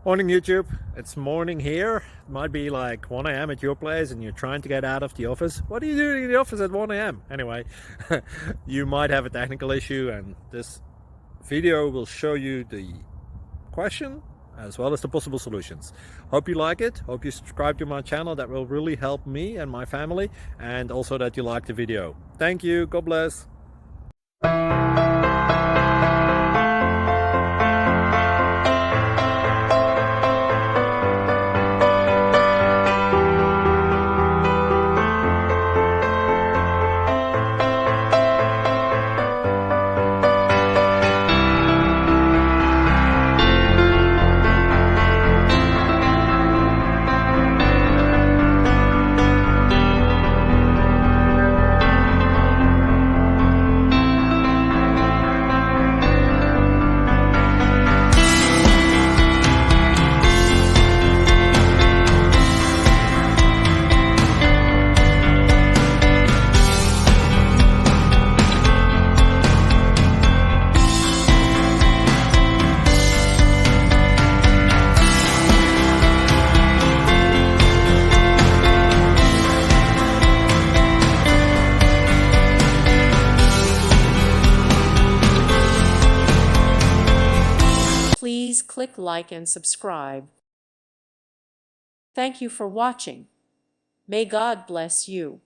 Morning YouTube, it's morning here. It might be like 1 a.m. at your place and you're trying to get out of the office. What are you doing in the office at 1 a.m.? Anyway, you might have a technical issue and this video will show you the question as well as the possible solutions. Hope you like it, hope you subscribe to my channel. That will really help me and my family, and also that you like the video. Thank you, God bless. Please click like and subscribe. Thank you for watching. May God bless you.